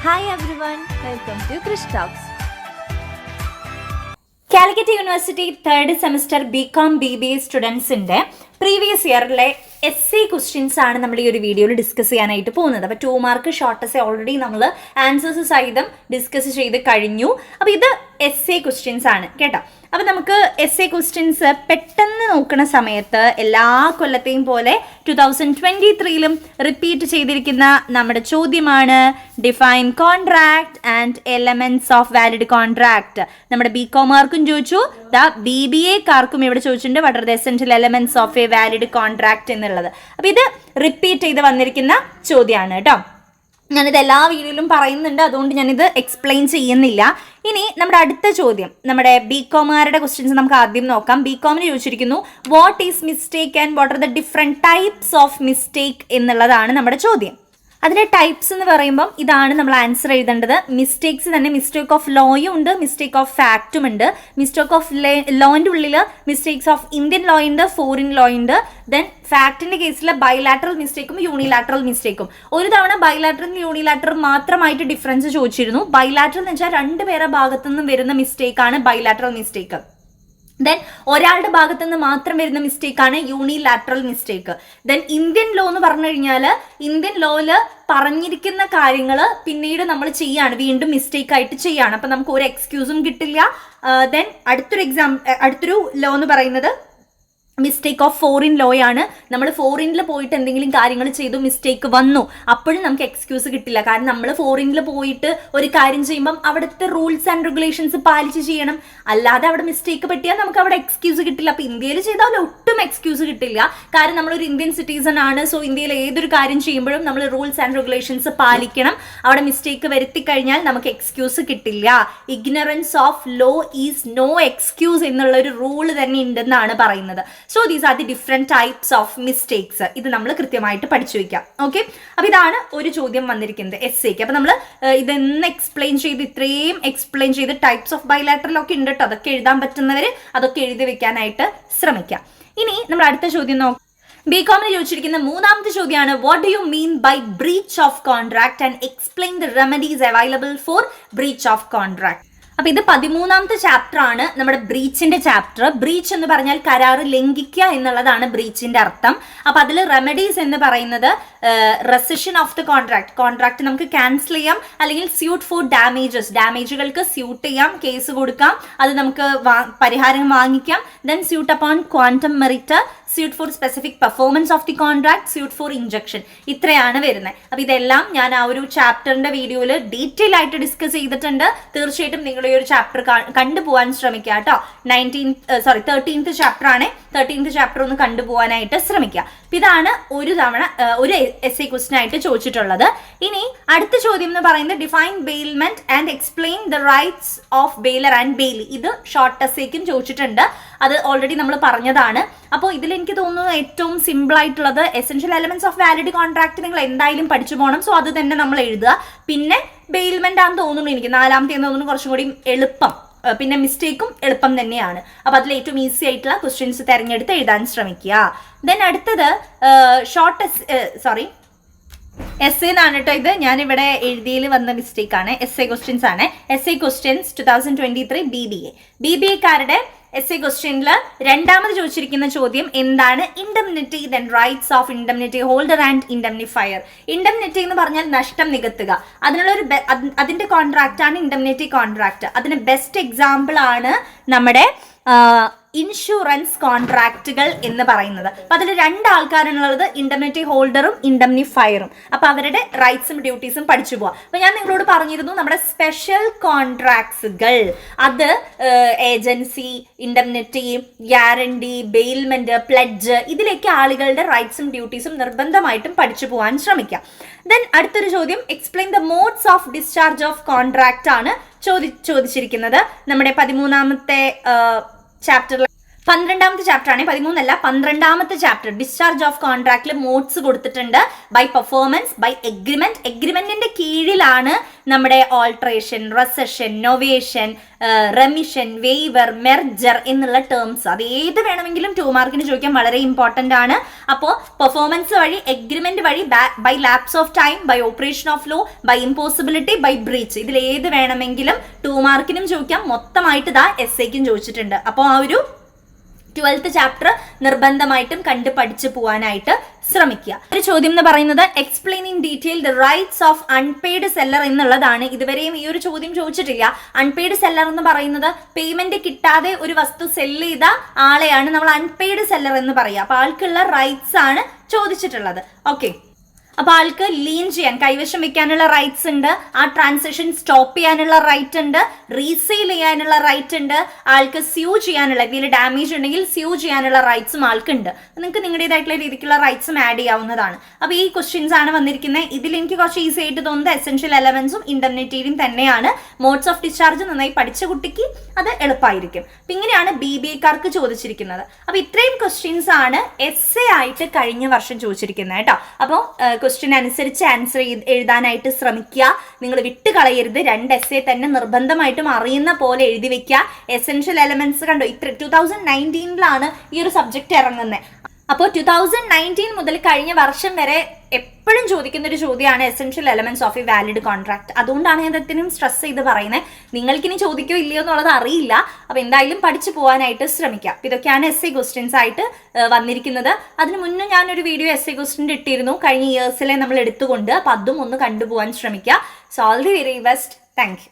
Hi everyone, welcome to Krish Talks. Calicut university third semester BCom BBA സ്റ്റുഡൻസിൻ്റെ previous ഇയറിലെ questions ആണ് നമ്മൾ ഈ ഒരു വീഡിയോയിൽ ഡിസ്കസ് ചെയ്യാനായിട്ട് പോകുന്നത്. അപ്പോൾ 2 മാർക്ക് ഷോർട്ട് എസ്സേ ഓൾറെഡി നമ്മൾ ആൻസേഴ്സ് സഹിതം ഡിസ്കസ് ചെയ്ത് കഴിഞ്ഞു. അപ്പോൾ ഇത് ക്വസ്റ്റ്യൻസ് ആണ് കേട്ടോ. അപ്പോൾ നമുക്ക് ക്വസ്റ്റ്യൻസ് പെട്ടെന്ന് നോക്കുന്ന സമയത്ത് എല്ലാ കൊല്ലത്തെയും പോലെ 2023 റിപ്പീറ്റ് ചെയ്തിരിക്കുന്ന നമ്മുടെ ചോദ്യമാണ് define contract and elements of valid contract. നമ്മുടെ BComമാർക്കും ചോദിച്ചു, BBAക്കാർക്കും ഇവിടെ ചോദിച്ചിട്ടുണ്ട് what are the essential elements of A valid contract എന്നുള്ളത്. അപ്പോൾ ഇത് റിപ്പീറ്റ് ചെയ്ത് വന്നിരിക്കുന്ന ചോദ്യമാണ് കേട്ടോ. ഞാനിത് എല്ലാ വീഡിയോയിലും പറയുന്നുണ്ട്, അതുകൊണ്ട് ഞാനിത് എക്സ്പ്ലെയിൻ ചെയ്യുന്നില്ല. ഇനി നമ്മുടെ അടുത്ത ചോദ്യം, നമ്മുടെ BComമാരുടെ ക്വസ്റ്റ്യൻസ് നമുക്ക് ആദ്യം നോക്കാം. BComന് ചോദിച്ചിരിക്കുന്നു what is mistake and what are the different types of mistake എന്നുള്ളതാണ് നമ്മുടെ ചോദ്യം. അതിൻ്റെ ടൈപ്സ് എന്ന് പറയുമ്പം ഇതാണ് നമ്മൾ ആൻസർ എഴുതേണ്ടത്. മിസ്റ്റേക്സ് തന്നെ മിസ്റ്റേക്ക് ഓഫ് ലോയും ഉണ്ട്, മിസ്റ്റേക്ക് ഓഫ് ഫാക്റ്റും ഉണ്ട്. മിസ്റ്റേക്ക് ഓഫ് ലോൻ്റെ ഉള്ളിൽ മിസ്റ്റേക്സ് ഓഫ് ഇന്ത്യൻ ലോ ഉണ്ട്, ഫോറിൻ ലോ ഉണ്ട്. ദെൻ ഫാക്റ്റിന്റെ കേസിൽ ബൈലാറ്ററൽ മിസ്റ്റേക്കും യൂണിലാറ്ററൽ മിസ്റ്റേക്കും. ഒരു തവണ ബൈലാറ്ററൽ യൂണിലാറ്ററൽ മാത്രമായിട്ട് ഡിഫറൻസ് ചോദിച്ചിരുന്നു. ബൈലാറ്ററൽ എന്ന് വെച്ചാൽ 2 പേരുടെ ഭാഗത്തു നിന്നും വരുന്ന മിസ്റ്റേക്കാണ് ബൈലാറ്ററൽ മിസ്റ്റേക്ക്. ദെൻ ഒരാളുടെ ഭാഗത്തു നിന്ന് മാത്രം വരുന്ന മിസ്റ്റേക്കാണ് unilateral mistake. Then Indian law എന്ന് പറഞ്ഞു കഴിഞ്ഞാൽ ഇന്ത്യൻ ലോയില് പറഞ്ഞിരിക്കുന്ന കാര്യങ്ങൾ പിന്നീട് നമ്മൾ ചെയ്യാണ്, വീണ്ടും മിസ്റ്റേക്ക് ആയിട്ട് ചെയ്യാണ്. അപ്പം നമുക്ക് ഒരു എക്സ്ക്യൂസും കിട്ടില്ല. ദെൻ അടുത്തൊരു ലോ എന്ന് പറയുന്നത് മിസ്റ്റേക്ക് ഓഫ് ഫോറിൻ ലോ ആണ്. നമ്മൾ ഫോറിനിൽ പോയിട്ട് എന്തെങ്കിലും കാര്യങ്ങൾ ചെയ്തു മിസ്റ്റേക്ക് വന്നു, അപ്പോഴും നമുക്ക് എക്സ്ക്യൂസ് കിട്ടില്ല. കാരണം നമ്മൾ ഫോറിനിൽ പോയിട്ട് ഒരു കാര്യം ചെയ്യുമ്പം അവിടുത്തെ റൂൾസ് ആൻഡ് റെഗുലേഷൻസ് പാലിച്ച് ചെയ്യണം. അല്ലാതെ അവിടെ മിസ്റ്റേക്ക് പറ്റിയാൽ നമുക്ക് അവിടെ എക്സ്ക്യൂസ് കിട്ടില്ല. അപ്പോൾ ഇന്ത്യയിൽ ചെയ്താൽ ഒട്ടും എക്സ്ക്യൂസ് കിട്ടില്ല. കാരണം നമ്മളൊരു ഇന്ത്യൻ സിറ്റിസൺ ആണ്. സോ ഇന്ത്യയിൽ ഏതൊരു കാര്യം ചെയ്യുമ്പോഴും നമ്മൾ റൂൾസ് ആൻഡ് റെഗുലേഷൻസ് പാലിക്കണം. അവിടെ മിസ്റ്റേക്ക് വരുത്തി കഴിഞ്ഞാൽ നമുക്ക് എക്സ്ക്യൂസ് കിട്ടില്ല. Ignorance of law is no excuse എന്നുള്ള ഒരു റൂള് തന്നെ ഉണ്ടെന്നാണ് പറയുന്നത്. So these are the different types of mistakes. ഇത് നമ്മൾ കൃത്യമായിട്ട് പഠിച്ചു വയ്ക്കാം. ഓക്കെ, അപ്പൊ ഇതാണ് ഒരു ചോദ്യം വന്നിരിക്കുന്നത് എസ്സേക്ക്. അപ്പൊ നമ്മൾ ഇതെന്ന് ഇത്രയും എക്സ്പ്ലെയിൻ ചെയ്ത് ടൈപ്സ് ഓഫ് ബൈലാറ്ററൽ ഒക്കെ ഉണ്ട് കേട്ടോ. അതൊക്കെ എഴുതാൻ പറ്റുന്നവർ അതൊക്കെ എഴുതി വെക്കാനായിട്ട് ശ്രമിക്കാം. ഇനി നമ്മൾ അടുത്ത ചോദ്യം നോക്കാം. BComന് ചോദിച്ചിരിക്കുന്ന 3ാമത്തെ ചോദ്യമാണ് what do you mean by breach of contract and explain the remedies available for breach of contract. അപ്പൊ ഇത് 13ാമത്തെ ചാപ്റ്റർ ആണ്, നമ്മുടെ ബ്രീച്ചിന്റെ ചാപ്റ്റർ. ബ്രീച്ച് എന്ന് പറഞ്ഞാൽ കരാറ് ലംഘിക്കുക എന്നുള്ളതാണ് ബ്രീച്ചിന്റെ അർത്ഥം. അപ്പൊ അതിൽ റെമഡീസ് എന്ന് പറയുന്നത് റെസിഷൻ ഓഫ് ദ കോൺട്രാക്ട് നമുക്ക് ക്യാൻസൽ ചെയ്യാം, അല്ലെങ്കിൽ സ്യൂട്ട് ഫോർ ഡാമേജുകൾക്ക് സ്യൂട്ട് ചെയ്യാം, കേസ് കൊടുക്കാം, അത് നമുക്ക് പരിഹാരം വാങ്ങിക്കാം. Then suit upon quantum meruit, suit for specific performance of the contract, suit for injunction. ഇത്രയാണ് വരുന്നത്. അപ്പൊ ഇതെല്ലാം ഞാൻ ആ ഒരു ചാപ്റ്ററിന്റെ വീഡിയോയിൽ ഡീറ്റെയിൽ ആയിട്ട് ഡിസ്കസ് ചെയ്തിട്ടുണ്ട്. തീർച്ചയായിട്ടും നിങ്ങൾ ഈ ഒരു ചാപ്റ്റർ കണ്ടുപോകാൻ ശ്രമിക്കുക കേട്ടോ. 13th ചാപ്റ്റർ ആണ്. 13th ചാപ്റ്റർ ഒന്ന് കണ്ടുപോകാനായിട്ട് ശ്രമിക്കുക. ഇതാണ് ഒരു എസ്സേ ക്വസ്റ്റ്യൻ ആയിട്ട് ചോദിച്ചിട്ടുള്ളത്. ഇനി അടുത്ത ചോദ്യം എന്ന് പറയുന്നത് define bailment and explain the rights of baler and Bailey. ഇത് ഷോർട്ട് എസ്സേക്കും ചോദിച്ചിട്ടുണ്ട്. അത് ഓൾറെഡി നമ്മൾ പറഞ്ഞതാണ്. അപ്പോൾ ഇതിൽ എനിക്ക് തോന്നുന്നു ഏറ്റവും സിമ്പിൾ ആയിട്ടുള്ളത് essential elements of valid contract നിങ്ങൾ എന്തായാലും പഠിച്ചു പോകണം. സോ അത് തന്നെ നമ്മൾ എഴുതുക. പിന്നെ ബെയിൽമെന്റ് ആണെന്ന് തോന്നുന്നു എനിക്ക് 4ാമത്തെ തോന്നുന്നു കുറച്ചും കൂടി എളുപ്പം. പിന്നെ മിസ്റ്റേക്കും എളുപ്പം തന്നെയാണ്. അപ്പൊ അതിൽ ഏറ്റവും ഈസി ആയിട്ടുള്ള ക്വസ്റ്റ്യൻസ് തിരഞ്ഞെടുത്ത് എഴുതാൻ ശ്രമിക്കുക. ദെൻ അടുത്തത് എസ്സേ എന്നാണ് കേട്ടോ. ഇത് ഞാനിവിടെ എഴുതിയിൽ വന്ന മിസ്റ്റേക്ക് ആണ്. ക്വസ്റ്റ്യൻസ് ആണ്. ക്വസ്റ്റ്യൻസ് 2023 BBAക്കാരുടെ ക്വസ്റ്റ്യനിൽ 2ാമത് ചോദിച്ചിരിക്കുന്ന ചോദ്യം എന്താണ് indemnity then rights of indemnity holder and ഇൻഡംനിഫയർ. Indemnity എന്ന് പറഞ്ഞാൽ നഷ്ടം നികത്തുക. അതിന്റെ കോൺട്രാക്റ്റ് ആണ് ഇൻഡംനിറ്റി കോൺട്രാക്ട്. അതിന് ബെസ്റ്റ് എക്സാമ്പിൾ ആണ് നമ്മുടെ ഇൻഷുറൻസ് കോൺട്രാക്റ്റുകൾ എന്ന് പറയുന്നത്. അപ്പൊ അതിൽ 2 ആൾക്കാരാണുള്ളത്, ഇൻഡംനിറ്റി ഹോൾഡറും ഇൻഡംനിഫയറും. അപ്പൊ അവരുടെ റൈറ്റ്സും ഡ്യൂട്ടീസും പഠിച്ചു പോവാം. അപ്പൊ ഞാൻ നിങ്ങളോട് പറഞ്ഞിരുന്നു നമ്മുടെ സ്പെഷ്യൽ കോൺട്രാക്ട്സുകൾ, അത് agency, indemnity, guarantee, bailment, pledge, ഇതിലേക്ക് ആളുകളുടെ റൈറ്റ്സും ഡ്യൂട്ടീസും നിർബന്ധമായിട്ടും പഠിച്ചു പോകാൻ ശ്രമിക്കാം. ദെൻ അടുത്തൊരു ചോദ്യം explain the modes of discharge of contract ആണ് ചോദിച്ചിരിക്കുന്നത്. നമ്മുടെ 13ാമത്തെ ചാപ്റ്ററിൽ 12ാമത്തെ ചാപ്റ്റർ ആണ്, 13അല്ല 12ാമത്തെ ചാപ്റ്റർ ഡിസ്ചാർജ് ഓഫ് കോൺട്രാക്റ്റിൽ മോഡ്സ് കൊടുത്തിട്ടുണ്ട്. ബൈ പെർഫോമൻസ്, ബൈ എഗ്രിമെന്റിന്റെ കീഴിലാണ് നമ്മുടെ alteration, rescission, novation, remission, waiver, merger എന്നുള്ള ടേംസ്. അത് ഏത് വേണമെങ്കിലും 2 മാർക്കിന് ചോദിക്കാൻ വളരെ ഇമ്പോർട്ടന്റ് ആണ്. അപ്പോൾ പെർഫോമൻസ് വഴി, എഗ്രിമെന്റ് വഴി, by lapse of time, by operation of law, by impossibility, by breach, ഇതിൽ ഏത് വേണമെങ്കിലും 2 മാർക്കിനും ചോദിക്കാം. മൊത്തമായിട്ട് ഇതാ എസ്സേക്കും ചോദിച്ചിട്ടുണ്ട്. അപ്പോൾ ആ ഒരു 12th ചാപ്റ്റർ നിർബന്ധമായിട്ടും കണ്ട് പഠിച്ചു പോകാനായിട്ട് ശ്രമിക്കുക. ഒരു ചോദ്യം എന്ന് പറയുന്നത് explain in detail the rights of unpaid seller എന്നുള്ളതാണ്. ഇതുവരെയും ഈ ഒരു ചോദ്യം ചോദിച്ചിട്ടില്ല. അൺപെയ്ഡ് സെല്ലർ എന്ന് പറയുന്നത് പേയ്മെന്റ് കിട്ടാതെ ഒരു വസ്തു സെല്ല് ചെയ്ത ആളെയാണ് നമ്മൾ അൺപെയ്ഡ് സെല്ലർ എന്ന് പറയുക. അപ്പൊ ആൾക്കുള്ള റൈറ്റ്സ് ആണ് ചോദിച്ചിട്ടുള്ളത്. ഓക്കെ, അപ്പൊ ആൾക്ക് ലീൻ ചെയ്യാൻ, കൈവശം വെക്കാനുള്ള റൈറ്റ്സ് ഉണ്ട്, ആ ട്രാൻസാക്ഷൻ സ്റ്റോപ്പ് ചെയ്യാനുള്ള റൈറ്റ് ഉണ്ട്, റീസെയിൽ ചെയ്യാനുള്ള റൈറ്റ് ഉണ്ട്, ആൾക്ക് സ്യൂ ചെയ്യാനുള്ള, എന്തെങ്കിലും ഡാമേജ് ഉണ്ടെങ്കിൽ സ്യൂ ചെയ്യാനുള്ള റൈറ്റ്സും ആൾക്കുണ്ട്. നിങ്ങൾക്ക് നിങ്ങളുടേതായിട്ടുള്ള രീതിക്കുള്ള റൈറ്റ്സും ആഡ് ചെയ്യാവുന്നതാണ്. അപ്പൊ ഈ ക്വസ്റ്റ്യൻസ് ആണ് വന്നിരിക്കുന്നത്. ഇതിൽ എനിക്ക് കുറച്ച് ഈസി ആയിട്ട് തോന്നുന്നത് എസെൻഷ്യൽ എലമെന്റ്സും ഇൻഡെംനിറ്റിയും തന്നെയാണ്. മോഡ്സ് ഓഫ് ഡിസ്ചാർജ് നന്നായി പഠിച്ച കുട്ടിക്ക് അത് എളുപ്പമായിരിക്കും. അപ്പൊ ഇങ്ങനെയാണ് BBA-ക്കാർക്ക് ചോദിച്ചിരിക്കുന്നത്. അപ്പൊ ഇത്രയും ക്വസ്റ്റ്യൻസ് ആണ് എസ്സേ ആയിട്ട് കഴിഞ്ഞ വർഷം ചോദിച്ചിരിക്കുന്നത് കേട്ടോ. അപ്പോൾ ക്വസ്റ്റ്യൻ അനുസരിച്ച് ആൻസർ എഴുതാനായിട്ട് ശ്രമിക്കുക. നിങ്ങൾ വിട്ടുകളയരുത്. 2 എസ്സേ തന്നെ നിർബന്ധമായിട്ടും അറിയുന്ന പോലെ എഴുതി വെക്കുക. എസെൻഷ്യൽ എലമെന്റ്സ് കണ്ടോ, 2019 ഈ ഒരു സബ്ജക്ട് ഇറങ്ങുന്നത്. അപ്പോൾ 2019 മുതൽ കഴിഞ്ഞ വർഷം വരെ എപ്പോഴും ചോദിക്കുന്ന ഒരു ചോദ്യമാണ് essential elements of A valid contract. അതുകൊണ്ടാണ് ഞാൻ ഇതിനും സ്ട്രെസ് ചെയ്ത് പറയുന്നത്. നിങ്ങൾക്കിനി ചോദിക്കോ ഇല്ലയോ എന്നുള്ളത് അറിയില്ല. അപ്പോൾ എന്തായാലും പഠിച്ചു പോകാനായിട്ട് ശ്രമിക്കാം. ഇതൊക്കെയാണ് എസ്സേ ക്വസ്റ്റ്യൻസ് ആയിട്ട് വന്നിരിക്കുന്നത്. അതിന് മുന്നേ ഞാനൊരു വീഡിയോ എസ്സേ ക്വസ്റ്റ്യൻ ഇട്ടിരുന്നു കഴിഞ്ഞ ഇയേഴ്സിലെ നമ്മൾ എടുത്തുകൊണ്ട്. അപ്പോൾ അതും ഒന്ന് കണ്ടുപോകാൻ ശ്രമിക്കുക. So all the very best. Thank you.